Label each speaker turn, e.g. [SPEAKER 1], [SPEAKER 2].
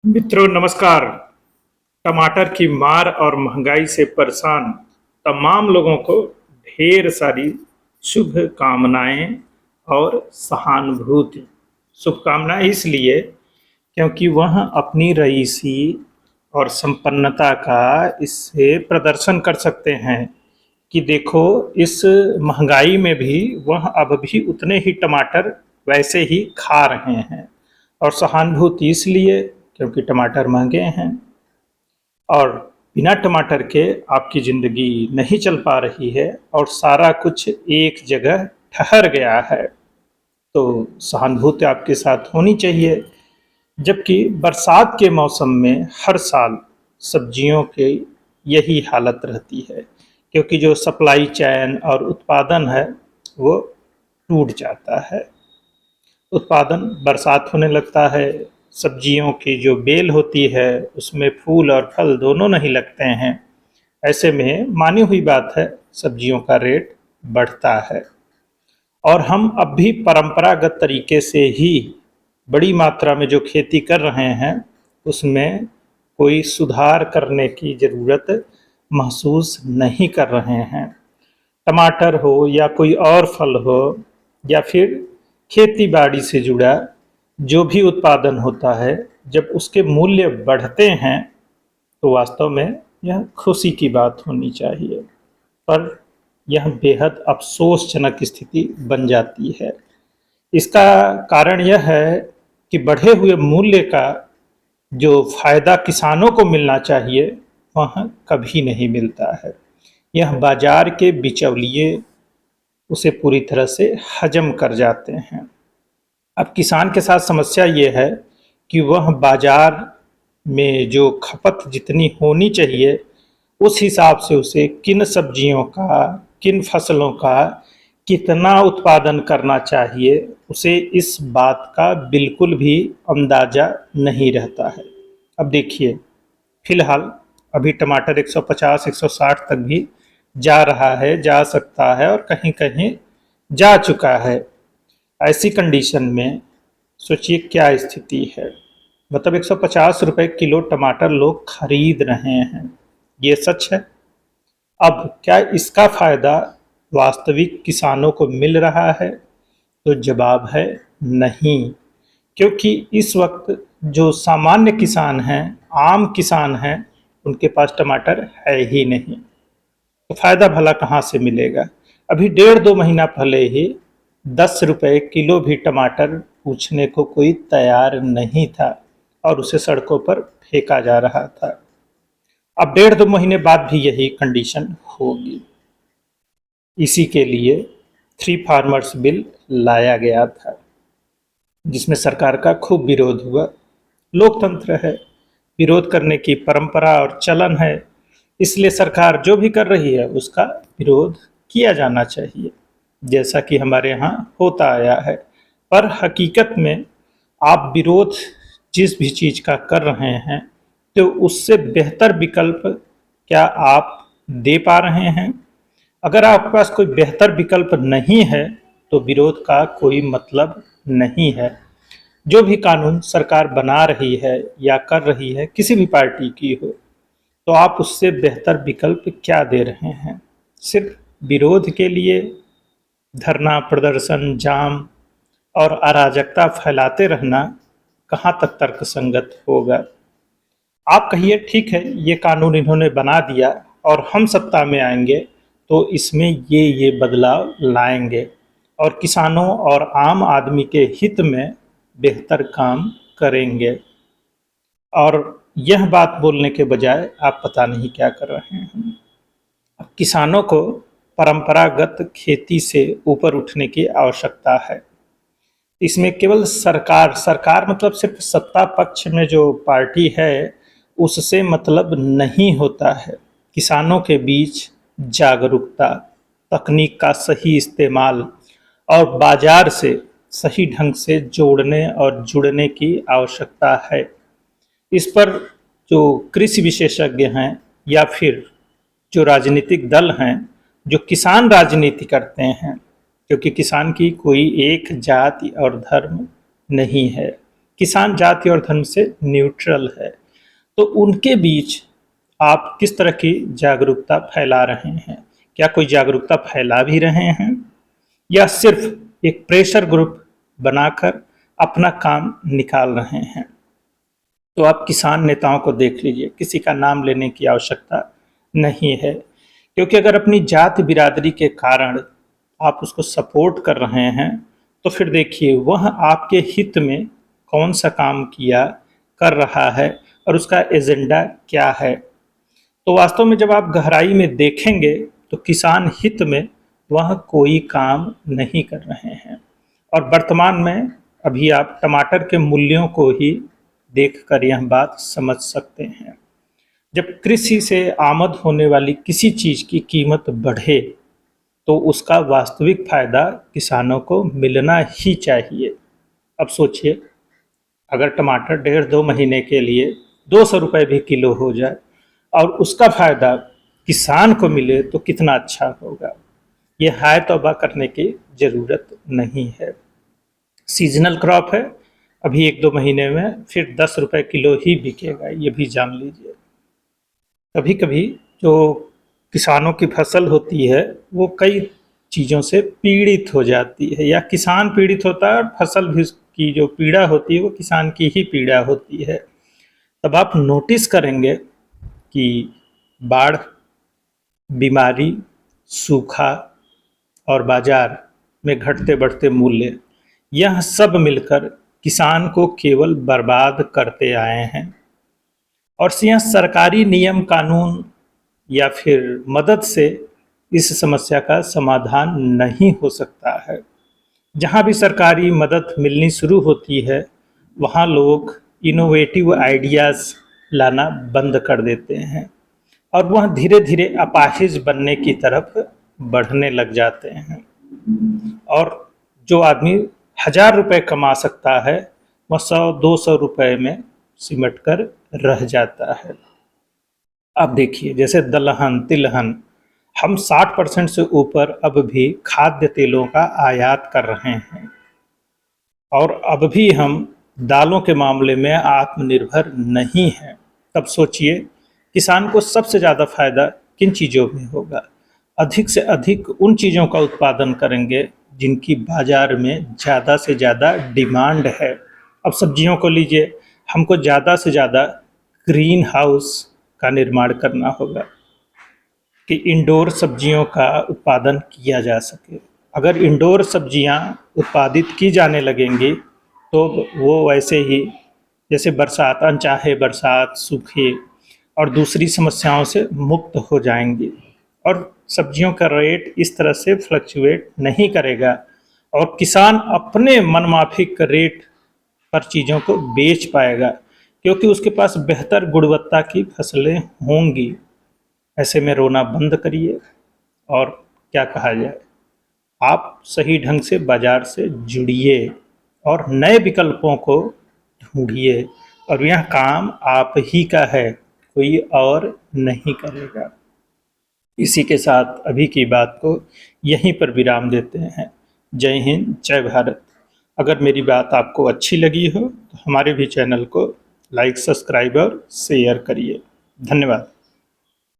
[SPEAKER 1] मित्रों नमस्कार। टमाटर की मार और महंगाई से परेशान तमाम लोगों को ढेर सारी शुभ कामनाएं और सहानुभूति। शुभकामनाएं इसलिए क्योंकि वह अपनी रईसी और संपन्नता का इससे प्रदर्शन कर सकते हैं कि देखो, इस महंगाई में भी वह अब भी उतने ही टमाटर वैसे ही खा रहे हैं। और सहानुभूति इसलिए क्योंकि टमाटर महंगे हैं और बिना टमाटर के आपकी ज़िंदगी नहीं चल पा रही है और सारा कुछ एक जगह ठहर गया है। तो सहानुभूति आपके साथ होनी चाहिए। जबकि बरसात के मौसम में हर साल सब्जियों की यही हालत रहती है, क्योंकि जो सप्लाई चैन और उत्पादन है वो टूट जाता है। उत्पादन बरसात होने लगता है, सब्जियों की जो बेल होती है उसमें फूल और फल दोनों नहीं लगते हैं। ऐसे में मानी हुई बात है, सब्जियों का रेट बढ़ता है। और हम अब भी परंपरागत तरीके से ही बड़ी मात्रा में जो खेती कर रहे हैं उसमें कोई सुधार करने की ज़रूरत महसूस नहीं कर रहे हैं। टमाटर हो या कोई और फल हो या फिर खेती बाड़ी से जुड़ा जो भी उत्पादन होता है, जब उसके मूल्य बढ़ते हैं तो वास्तव में यह खुशी की बात होनी चाहिए। पर यह बेहद अफसोसजनक स्थिति बन जाती है। इसका कारण यह है कि बढ़े हुए मूल्य का जो फ़ायदा किसानों को मिलना चाहिए वह कभी नहीं मिलता है। यह बाजार के बिचौलिए उसे पूरी तरह से हजम कर जाते हैं। अब किसान के साथ समस्या ये है कि वह बाजार में जो खपत जितनी होनी चाहिए उस हिसाब से उसे किन सब्जियों का, किन फसलों का कितना उत्पादन करना चाहिए, उसे इस बात का बिल्कुल भी अंदाज़ा नहीं रहता है। अब देखिए, फिलहाल अभी टमाटर 150 160 तक भी जा रहा है, जा सकता है और कहीं कहीं जा चुका है। ऐसी कंडीशन में सोचिए क्या स्थिति है। मतलब 150 रुपए किलो टमाटर लोग खरीद रहे हैं, ये सच है। अब क्या इसका फ़ायदा वास्तविक किसानों को मिल रहा है? तो जवाब है नहीं। क्योंकि इस वक्त जो सामान्य किसान हैं, आम किसान हैं, उनके पास टमाटर है ही नहीं, तो फ़ायदा भला कहाँ से मिलेगा। अभी 1.5-2 महीना पहले ही 10 रुपये किलो भी टमाटर पूछने को कोई तैयार नहीं था और उसे सड़कों पर फेंका जा रहा था। अब 1.5-2 महीने बाद भी यही कंडीशन होगी। इसी के लिए 3 फार्मर्स बिल लाया गया था, जिसमें सरकार का खूब विरोध हुआ। लोकतंत्र है, विरोध करने की परंपरा और चलन है, इसलिए सरकार जो भी कर रही है उसका विरोध किया जाना चाहिए, जैसा कि हमारे यहाँ होता आया है। पर हकीकत में आप विरोध जिस भी चीज़ का कर रहे हैं तो उससे बेहतर विकल्प क्या आप दे पा रहे हैं? अगर आपके पास कोई बेहतर विकल्प नहीं है तो विरोध का कोई मतलब नहीं है। जो भी कानून सरकार बना रही है या कर रही है, किसी भी पार्टी की हो, तो आप उससे बेहतर विकल्प क्या दे रहे हैं? सिर्फ विरोध के लिए धरना प्रदर्शन, जाम और अराजकता फैलाते रहना कहाँ तक तर्कसंगत होगा। आप कहिए ठीक है, ये कानून इन्होंने बना दिया और हम सत्ता में आएंगे तो इसमें ये बदलाव लाएंगे और किसानों और आम आदमी के हित में बेहतर काम करेंगे। और यह बात बोलने के बजाय आप पता नहीं क्या कर रहे हैं। अब किसानों को परंपरागत खेती से ऊपर उठने की आवश्यकता है। इसमें केवल सरकार सरकार मतलब सिर्फ सत्ता पक्ष में जो पार्टी है उससे मतलब नहीं होता है। किसानों के बीच जागरूकता, तकनीक का सही इस्तेमाल और बाजार से सही ढंग से जोड़ने और जुड़ने की आवश्यकता है। इस पर जो कृषि विशेषज्ञ हैं या फिर जो राजनीतिक दल हैं, जो किसान राजनीति करते हैं, क्योंकि किसान की कोई एक जाति और धर्म नहीं है, किसान जाति और धर्म से न्यूट्रल है। तो उनके बीच आप किस तरह की जागरूकता फैला रहे हैं? क्या कोई जागरूकता फैला भी रहे हैं या सिर्फ एक प्रेशर ग्रुप बनाकर अपना काम निकाल रहे हैं? तो आप किसान नेताओं को देख लीजिए, किसी का नाम लेने की आवश्यकता नहीं है, क्योंकि अगर अपनी जाति बिरादरी के कारण आप उसको सपोर्ट कर रहे हैं तो फिर देखिए वह आपके हित में कौन सा काम किया कर रहा है और उसका एजेंडा क्या है। तो वास्तव में जब आप गहराई में देखेंगे तो किसान हित में वह कोई काम नहीं कर रहे हैं। और वर्तमान में अभी आप टमाटर के मूल्यों को ही देखकर यह बात समझ सकते हैं। जब कृषि से आमद होने वाली किसी चीज़ की कीमत बढ़े तो उसका वास्तविक फायदा किसानों को मिलना ही चाहिए। अब सोचिए, अगर टमाटर 1.5-2 महीने के लिए 200 रुपये भी किलो हो जाए और उसका फायदा किसान को मिले तो कितना अच्छा होगा। ये हाय तौबा करने की ज़रूरत नहीं है। सीजनल क्रॉप है, अभी 1-2 महीने में फिर 10 रुपये किलो ही बिकेगा, ये भी जान लीजिए। कभी कभी जो किसानों की फसल होती है वो कई चीज़ों से पीड़ित हो जाती है, या किसान पीड़ित होता है और फसल भी की जो पीड़ा होती है वो किसान की ही पीड़ा होती है। तब आप नोटिस करेंगे कि बाढ़, बीमारी, सूखा और बाजार में घटते बढ़ते मूल्य, यह सब मिलकर किसान को केवल बर्बाद करते आए हैं। और यह सरकारी नियम कानून या फिर मदद से इस समस्या का समाधान नहीं हो सकता है। जहाँ भी सरकारी मदद मिलनी शुरू होती है वहाँ लोग इनोवेटिव आइडियाज़ लाना बंद कर देते हैं और वह धीरे धीरे अपाहिज बनने की तरफ बढ़ने लग जाते हैं। और जो आदमी 1000 रुपये कमा सकता है वह 100-200 रुपये में सिमट कर रह जाता है। अब देखिए, जैसे दलहन, तिलहन, हम 60% से ऊपर अब भी खाद्य तेलों का आयात कर रहे हैं और अब भी हम दालों के मामले में आत्मनिर्भर नहीं हैं। तब सोचिए किसान को सबसे ज़्यादा फायदा किन चीज़ों में होगा? अधिक से अधिक उन चीज़ों का उत्पादन करेंगे जिनकी बाजार में ज़्यादा से ज़्यादा डिमांड है। अब सब्जियों को लीजिए, हमको ज़्यादा से ज़्यादा ग्रीन हाउस का निर्माण करना होगा कि इंडोर सब्जियों का उत्पादन किया जा सके। अगर इंडोर सब्जियां उत्पादित की जाने लगेंगी तो वो वैसे ही जैसे बरसात, अनचाहे बरसात, सूखे और दूसरी समस्याओं से मुक्त हो जाएंगी और सब्जियों का रेट इस तरह से फ्लक्चुएट नहीं करेगा और किसान अपने मनमाफिक रेट पर चीज़ों को बेच पाएगा क्योंकि उसके पास बेहतर गुणवत्ता की फसलें होंगी। ऐसे में रोना बंद करिए और क्या कहा जाए, आप सही ढंग से बाज़ार से जुड़िए और नए विकल्पों को ढूंढिए और यह काम आप ही का है, कोई और नहीं करेगा। इसी के साथ अभी की बात को यहीं पर विराम देते हैं। जय हिंद, जय भारत। अगर मेरी बात आपको अच्छी लगी हो तो हमारे भी चैनल को लाइक, सब्सक्राइब और शेयर करिए। धन्यवाद।